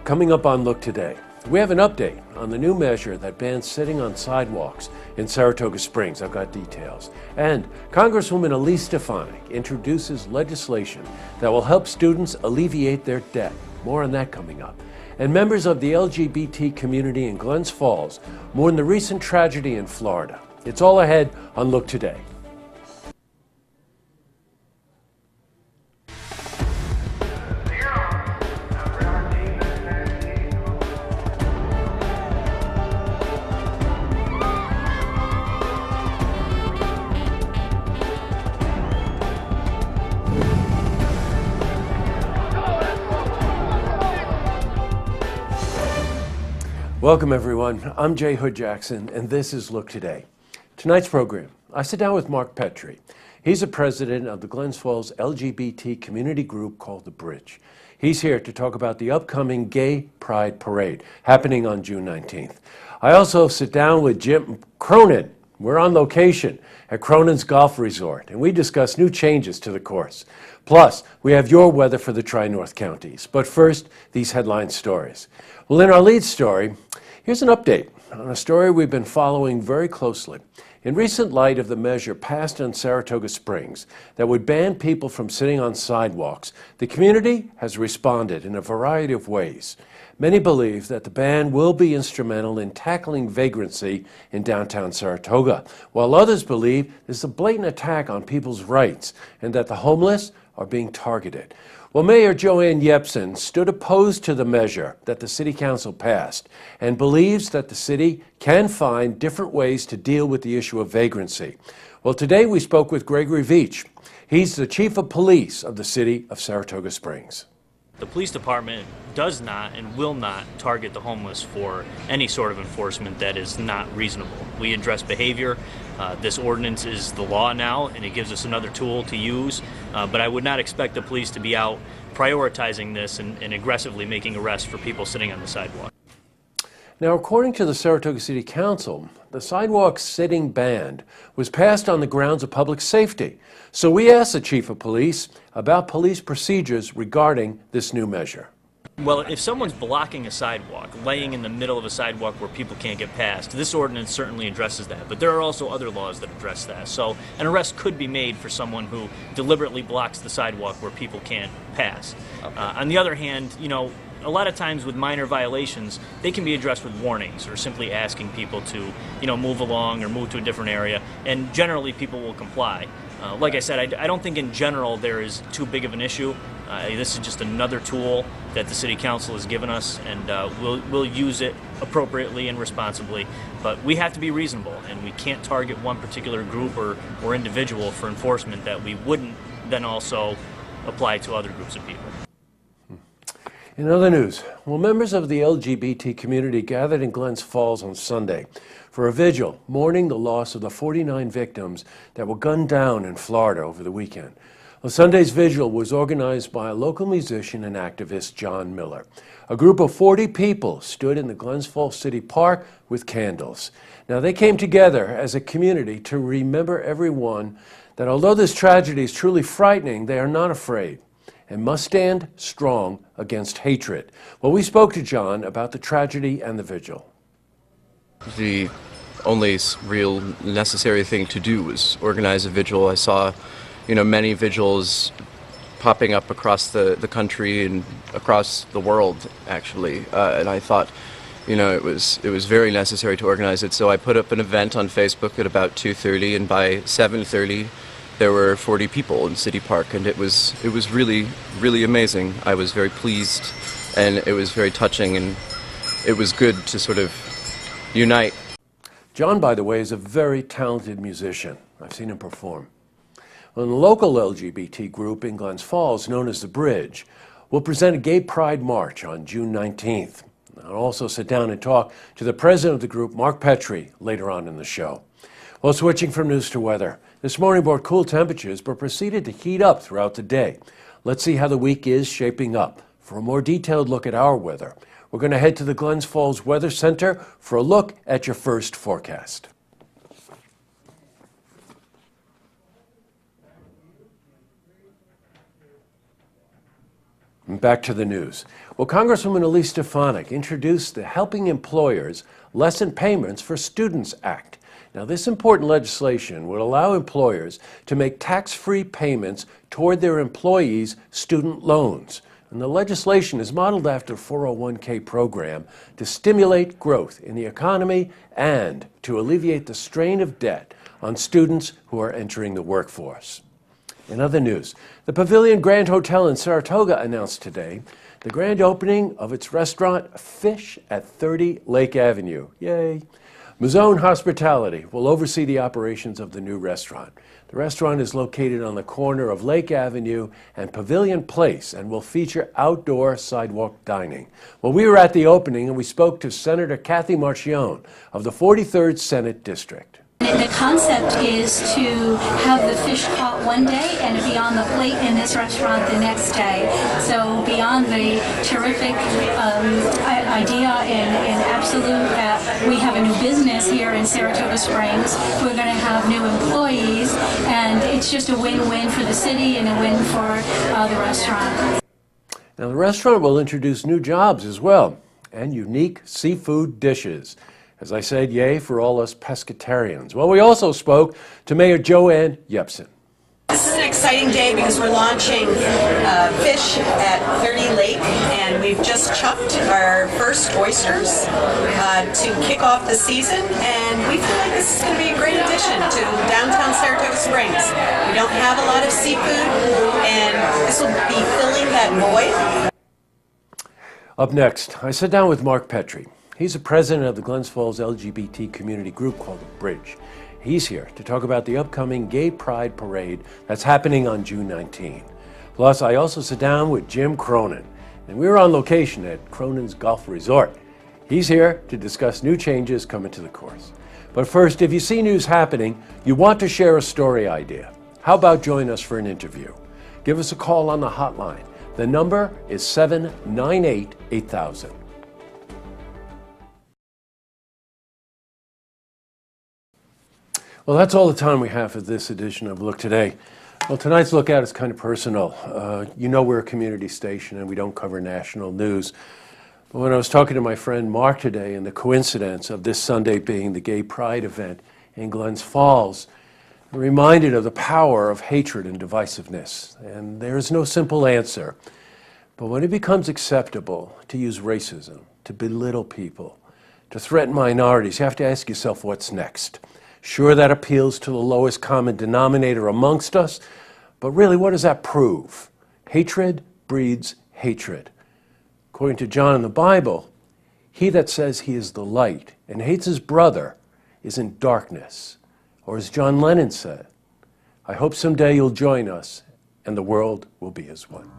Coming up on Look Today, we have an update on the new measure that bans sitting on sidewalks in Saratoga Springs. I've got details. And Congresswoman Elise Stefanik introduces legislation that will help students alleviate their debt. More on that coming up. And members of the LGBT community in Glens Falls mourn the recent tragedy in Florida. It's all ahead on Look Today. Welcome everyone, I'm Jay Hood Jackson and this is Look Today. Tonight's program, I sit down with Mark Petrie. He's the president of the Glens Falls LGBT community group called The Bridge. He's here to talk about the upcoming Gay Pride Parade happening on June 19th. I also sit down with Jim Cronin. We're on location at Cronin's Golf Resort and we discuss new changes to the course. Plus, we have your weather for the Tri-North counties. But first, these headline stories. Well, in our lead story, here's an update on a story we've been following very closely. In recent light of the measure passed in Saratoga Springs that would ban people from sitting on sidewalks, the community has responded in a variety of ways. Many believe that the ban will be instrumental in tackling vagrancy in downtown Saratoga, while others believe this is a blatant attack on people's rights and that the homeless are being targeted. Well, Mayor Joanne Yepsen stood opposed to the measure that the City Council passed and believes that the city can find different ways to deal with the issue of vagrancy. Well, today we spoke with Gregory Veach. He's the Chief of Police of the City of Saratoga Springs. The police department does not and will not target the homeless for any sort of enforcement that is not reasonable. We address behavior. This ordinance is the law now, and it gives us another tool to use. But I would not expect the police to be out prioritizing this and aggressively making arrests for people sitting on the sidewalk. Now, according to the Saratoga City Council, the sidewalk sitting ban was passed on the grounds of public safety. So we asked the Chief of Police about police procedures regarding this new measure. Well, if someone's blocking a sidewalk, laying in the middle of a sidewalk where people can't get past, this ordinance certainly addresses that. But there are also other laws that address that. So an arrest could be made for someone who deliberately blocks the sidewalk where people can't pass. Okay. On the other hand, a lot of times with minor violations, they can be addressed with warnings or simply asking people to, move along or move to a different area. And generally, people will comply. Like I said, I don't think in general there is too big of an issue. This is just another tool that the City Council has given us, and we'll use it appropriately and responsibly. But we have to be reasonable, and we can't target one particular group or individual for enforcement that we wouldn't then also apply to other groups of people. In other news, members of the LGBT community gathered in Glens Falls on Sunday for a vigil mourning the loss of the 49 victims that were gunned down in Florida over the weekend. Well, Sunday's vigil was organized by a local musician and activist, John Miller. A group of 40 people stood in the Glens Falls City Park with candles. Now, they came together as a community to remember everyone that although this tragedy is truly frightening, they are not afraid and must stand strong against hatred. Well, we spoke to John about the tragedy and the vigil. The only real necessary thing to do was organize a vigil. I saw, many vigils popping up across the country and across the world, actually. And I thought, it was very necessary to organize it. So I put up an event on Facebook at about 2:30, and by 7:30, there were 40 people in City Park, and it was really, really amazing. I was very pleased, and it was very touching, and it was good to sort of unite. John, by the way, is a very talented musician. I've seen him perform. Well, the local LGBT group in Glens Falls, known as The Bridge, will present a Gay Pride March on June 19th. I'll also sit down and talk to the president of the group, Mark Petrie, later on in the show. Well, switching from news to weather. This morning brought cool temperatures, but proceeded to heat up throughout the day. Let's see how the week is shaping up. For a more detailed look at our weather, we're going to head to the Glens Falls Weather Center for a look at your first forecast. And back to the news. Well, Congresswoman Elise Stefanik introduced the Helping Employers Lessen Payments for Students Act. Now, this important legislation would allow employers to make tax-free payments toward their employees' student loans. And the legislation is modeled after the 401k program to stimulate growth in the economy and to alleviate the strain of debt on students who are entering the workforce. In other news, the Pavilion Grand Hotel in Saratoga announced today the grand opening of its restaurant Fish at 30 Lake Avenue. Yay! Mazzone Hospitality will oversee the operations of the new restaurant. The restaurant is located on the corner of Lake Avenue and Pavilion Place and will feature outdoor sidewalk dining. Well, we were at the opening and we spoke to Senator Kathy Marchione of the 43rd Senate District. The concept is to have the fish caught one day and be on the plate in this restaurant the next day. So beyond the terrific idea and absolute that we have a new business here in Saratoga Springs, we're going to have new employees, and it's just a win-win for the city and a win for the restaurant. Now, the restaurant will introduce new jobs as well and unique seafood dishes. As I said, yay for all us pescatarians. Well, we also spoke to Mayor Joanne Yepsen. This is an exciting day because we're launching Fish at 30 Lake, and we've just chucked our first oysters to kick off the season, and we feel like this is going to be a great addition to downtown Saratoga Springs. We don't have a lot of seafood, and this will be filling that void. Up next, I sit down with Mark Petrie. He's the president of the Glens Falls LGBT community group called The Bridge. He's here to talk about the upcoming Gay Pride Parade that's happening on June 19. Plus, I also sit down with Jim Cronin, and we're on location at Cronin's Golf Resort. He's here to discuss new changes coming to the course. But first, if you see news happening, you want to share a story idea, how about join us for an interview? Give us a call on the hotline. The number is 798-8000. Well, that's all the time we have for this edition of Look Today. Well, tonight's Look Out is kind of personal. You know we're a community station and we don't cover national news. But when I was talking to my friend Mark today and the coincidence of this Sunday being the Gay Pride event in Glens Falls, I'm reminded of the power of hatred and divisiveness. And there is no simple answer. But when it becomes acceptable to use racism, to belittle people, to threaten minorities, you have to ask yourself what's next. Sure, that appeals to the lowest common denominator amongst us, but really, what does that prove? Hatred breeds hatred. According to John in the Bible, he that says he is the light and hates his brother is in darkness. Or as John Lennon said, I hope someday you'll join us and the world will be as one.